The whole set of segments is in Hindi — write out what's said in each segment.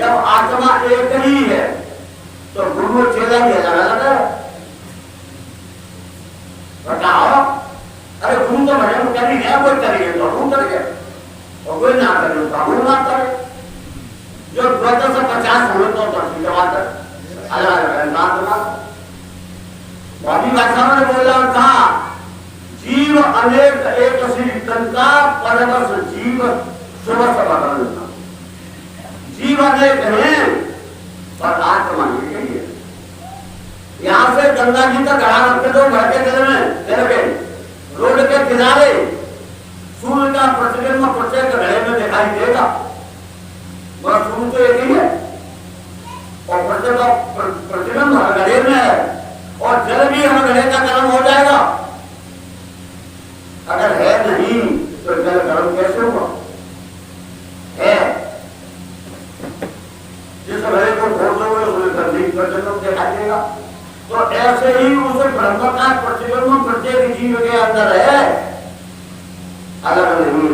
जब आत्मा एक ही है तो गुरु चेला भी अलग अलग है। बताओ, अरे गुरु तो भजन कर ही गया, कोई करेंगे तो गुरु करेंगे और कोई ना करे तो गुरु ना करे। जो 250 हुए तो 10 जमात अलग अलग ना बॉडी भाषा में बोला था, जीव अनेक एक श्री कंका परमस जीव शुभ सब जीव अनेक है पर आत्मा एक ही है। यहां से गंगा जी तक खड़ा रखे दो घर के जल में चले रोड के किनारे सूर्य का प्रतिबिंब प्रत्येक घड़े में दिखाई देगा। वह सूर्य तो एक ही है और प्रत्येक प्रतिबिंब हर घड़े में है और जल भी हर घड़े का गर्म हो जाएगा। अगर है नहीं तो जल गर्म कैसे होगा? है जिस घड़े को खोल दोगे उसे गर्मी प्रतिबिंब दिखाई देगा। तो ऐसे ही उस ब्रह्म का प्रतिबिंब प्रत्येक जीव के अंदर है, अलग नहीं।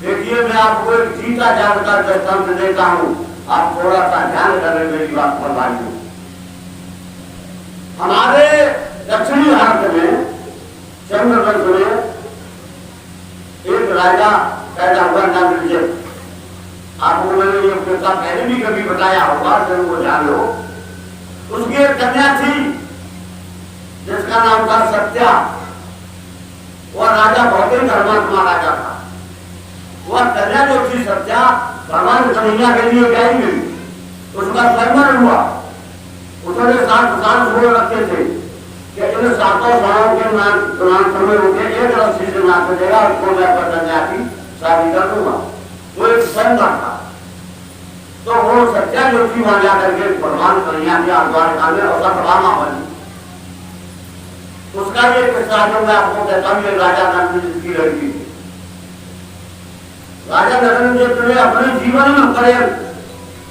देखिए मैं आपको एक जीता जानकर दृष्टांत देता हूं, आप थोड़ा सा ध्यान करें मेरी बात पर भाइयों। हमारे दक्षिणी भारत में चंद्रवंश में एक राजा पैदा हुआ नाम विजय। आपको मैंने ये किस्सा पहले भी कभी बताया होगा, जरूर वो जान लो। उसकी एक कन्या थी जिसका नाम था सत्या। वह राजा बहुत ही धर्मात्मा राजा था। वह कन्या जो थी सत्या भगवान कन्हैया के लिए गाई गई, उसका स्वयंवर हुआ। उसने 7 साल बोल रखे थे कि इन 7 सालों के नाम समय रुके एक रस्सी से नाप देगा, उसको मैं पर कन्या की शादी कर दूंगा। वो एक स्वयंवर था। तो वो सत्या जो थी वहां जाकर के भगवान कन्हैया के द्वारका में और सतभामा बनी। उसका ये किस्सा जो मैं आपको कहता हूँ, राजा नरेंद्र की लड़की थी। राजा नरेंद्र ने अपने जीवन में करे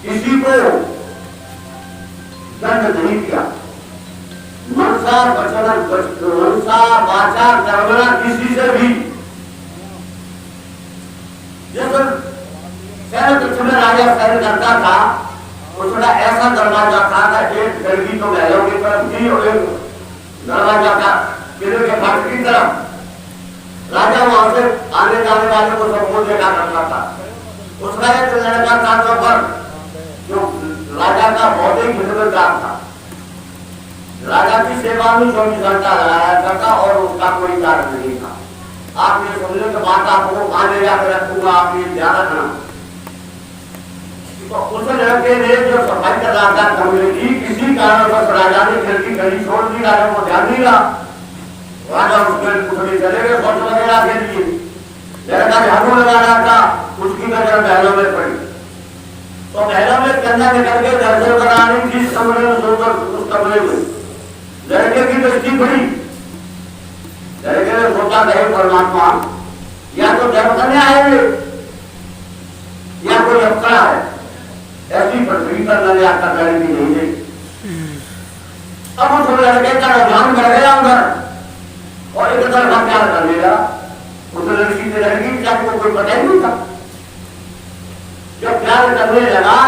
किसी को दंड नहीं दिया। मनसा वचन मनसा वाचा कर्मणा किसी से भी जैसे में राजा शहर करता था, उसका ऐसा दरवाजा था कि एक खिड़की तो महलों की तरफ थी और एक दरवाजा था किले के फाटक की तरफ। राजा वहां से आने जाने वाले को सबको देखा करता था। उसका एक लड़का था तो पर जो राजा का बहुत ही खिदमतगार था। राजा की सेवा में 24 घंटा लगाया करता और उसका कोई कार्य नहीं था। आप ये समझे कि बात आपको कहां ले जाकर रखूंगा, आप ये ध्यान रखना। तो उस लड़के ने जो सफाई कर रहा था कमरे की, किसी कारणवश राजा ने खिड़की खड़ी छोड़ दी। राजा को ध्यान नहीं रहा। राजा उसके कुछ चले गए शौच वगैरह के लिए। लड़का झाड़ू लगा रहा था, उसकी नजर महलों में पड़ी। तो महलों में कन्या निकल के दर्शन कराने जिस कमरे में सोकर उस कमरे में लड़के की दृष्टि पड़ी। लड़के ने सोचा कहे परमात्मा या तो जब कन्या है या कोई अप्सरा है, ऐसी पृथ्वी पर न जाकर लड़की नहीं देगी। अब उस लड़के का रुझान बढ़ गया उधर और एक तरफा प्यार कर लिया। उस लड़की से लड़की को कोई पता ही नहीं था। जब प्यार करने लगा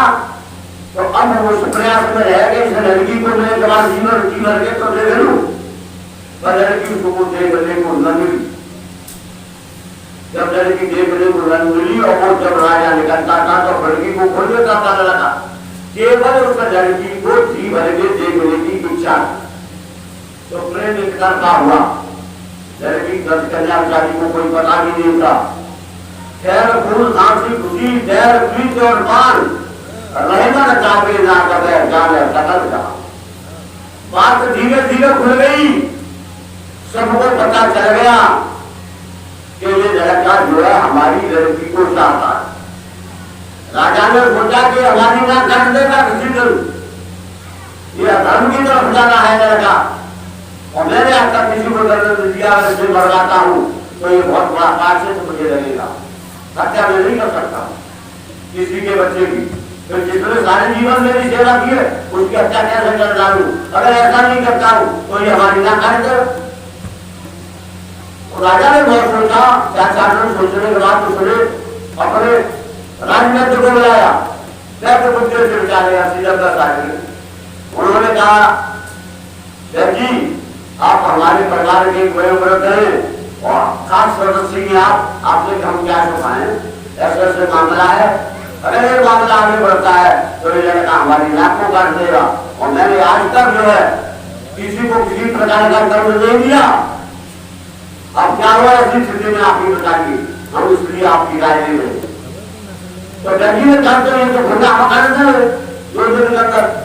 तो अब वो उस प्रयास में रह गए इस लड़की को मैं जवाब जीवन के तो ले लूं, पर लड़की उसको देखने को न मिली। जब लड़की देखने को न मिली और वो जब राजा निकलता था तो लड़की को खोल देता था लड़का। केवल उस लड़की को जी भर के देखने की इच्छा। तो प्रेम एक तरफा हुआ। लड़की 10 कन्याचारी को कोई पता भी नहीं था। खैर फूल खांसी खुशी डर प्रीत और पान रहना चाहे ना कदे जाने सकल का। बात धीरे धीरे खुल गई। सबको पता चल गया कि ये लड़का जो है हमारी लड़की को चाहता है। राजा ने सोचा कि हमारी ना कर देगा किसी दिन, ये धर्म की तरफ जाना है लड़का और मैंने आज तक किसी को दर्द दिया से बढ़ाता हूँ तो ये बहुत बड़ा पाठ से मुझे लगेगा। हत्या मैं नहीं कर सकता किसी के बच्चे की, तो जिसने सारे जीवन मेरी सेवा की है उसकी हत्या कैसे कर डालू? अगर ऐसा नहीं करता हूँ तो ये हमारी ना कर दे। राजा ने बहुत सोचा, क्या चारण सोचने के बाद उसने अपने राजमित्र को बुलाया कैसे बुद्धि से विचारेगा सीधा दस आदमी। उन्होंने कहा जी आप हमारे परिवार के बड़े व्रत हैं और खास सदस्य हैं आपसे हम क्या छुपाएं, ऐसे ऐसे मामला है। अगर ये मामला आगे बढ़ता है तो ये लड़का हमारी नाक को काट देगा। और मैंने आज तक जो है किसी को किसी प्रकार का कर्म नहीं दिया। अब क्या हुआ ऐसी स्थिति में आपकी बताइए, हम इसलिए आपकी राय ले रहे। तो डरजी ने जानते हैं तो घंटा हम जो दिन अंदर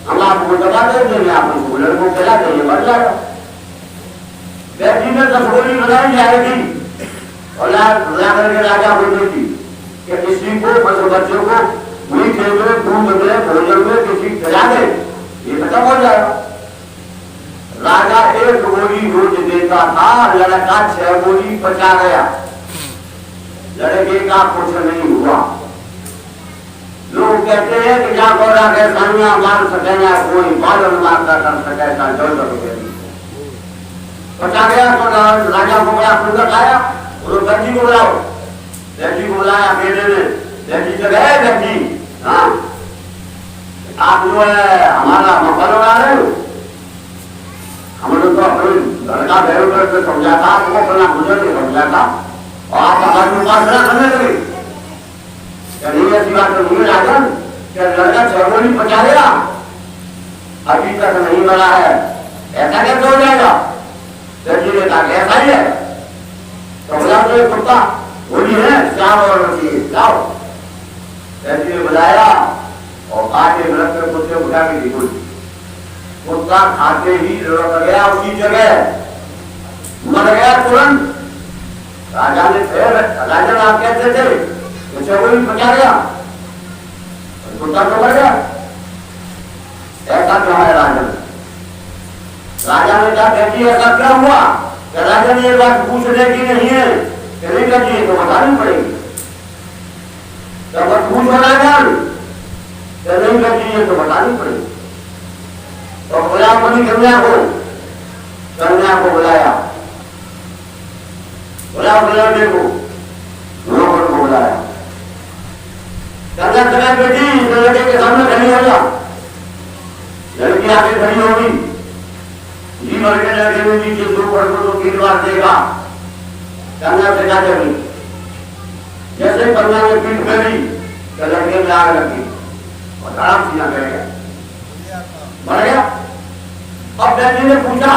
हम आपको दबा देंगे, आप उसको लड़कों को खिला देंगे, मर जाएगा। डरजी ने 10 गोली बनाई जाएगी और करके राजा बोलती थी कि किसी को बच्चों को मीठे में दूध में भोजन में किसी खिला दे, ये खत्म हो जाएगा। राजा 1 गोली रोज देता था, लड़का 6 गोली बचा गया, लड़के का कुछ नहीं हुआ। लोग कहते हैं कि जा गौरा के सानिया मार सके ना कोई बादल मारता कर सके ना जो बचा गया। तो राजा को बड़ा खुद आया, दर्जी को बुलाओ। दर्जी को बुलाया बेटे ने, दर्जी से गए दर्जी, हाँ आप जो है हमारा मकान बना रहे हो, हमने तो अपने लड़का भैरव करके समझा था, आपको अपना गुजर के समझा था और आप हमारी उपासना करने लगे। क्या नहीं ऐसी बात तो नहीं राजन, क्या लड़का 6 गोली बचा गया अभी तक नहीं मरा है, ऐसा कैसे हो जाएगा? दर्जी ने कहा ऐसा ही है। तो बोला तो एक कुत्ता गोली है चार और लाओ। दर्जी ने बुलाया और आगे रख कर कुत्ते उठा के दी गोली। कुत्ता खाते ही लड़क गया, उसी जगह मर गया तुरंत। राजा ने फिर राजा आप कहते थे मुझे गोली बचा गया, कुत्ता तो मर गया, ऐसा क्यों है राजा? राजा ने कहा बेटी ऐसा क्या हुआ? राजा ने ये बात पूछने की नहीं है, नहीं करती तो बतानी पड़ेगी। जब पूछ राजा नहीं करती है तो बतानी पड़ेगी। तो बुलाया अपनी कन्या को बुलाया, बुलाने को बुलाया। कन्या कन्या बेटी लड़के के सामने खड़ी हो जा। लड़की आगे खड़ी होगी, जी भर के लड़के में नीचे 2 पड़ों को 3 बार देगा। कन्या से क्या करी, जैसे कन्या ने पीठ करी तो लड़के में आग लगी और आराम सीना कर गया, मर गया। अब डैडी ने पूछा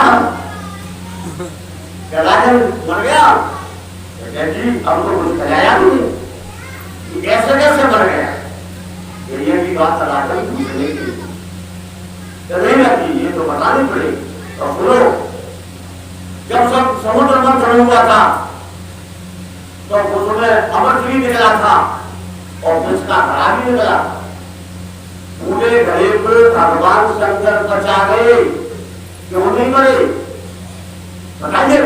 राजन मर गया? डैडी अब तो कुछ खिलाया नहीं, कैसे कैसे मर गया? ये भी बात राजन पूछने की नहीं रहती, ये तो बतानी पड़ेगी। तो सुनो, जब सब समुद्र मंथन हुआ था तो उसमें अमृत भी निकला था और उसका घड़ा भी निकला। पूरे घड़े को भगवान शंकर बचा गए, क्यों नहीं मरे बताइए?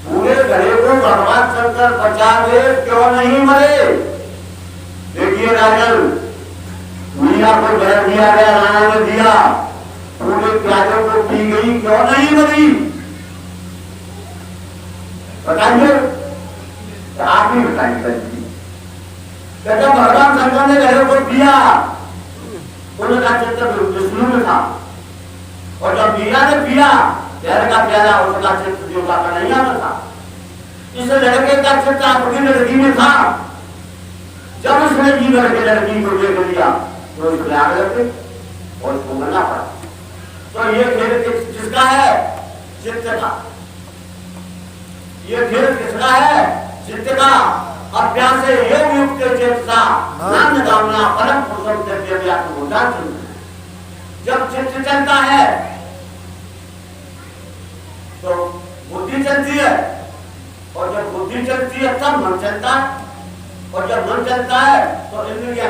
पूरे घड़े को भगवान शंकर बचा गए, क्यों नहीं मरे? देखिए राजन, मीरा को जहर दिया गया, राणा ने दिया, पूरे प्याजों को पी गई, क्यों नहीं मरी बताइए? आप ही बताइए। जब भगवान शंकर ने घड़े को पिया उनका चित्र विष्णु में था, और जब मीरा ने पिया जहर का प्याला उसका चित्र देवता का नहीं आता था। इस लड़के का चित्र अपनी लड़की में था। जब उसने जी भर के लड़की को देख लिया तो उसने आग लग गई और उसको मरना पड़ा। तो ये खेल किसका है? चित्त का। ये खेल किसका है? चित्त का। अभ्यास योग युक्त चेतसा नाम दामना परम पुरुषम दिव्य। जब चित्त चलता है तो बुद्धि चलती है, और जब बुद्धि चलती है तब मन चलता है, और जब मन चलता है तो इंद्रियां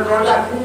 हो जाती है।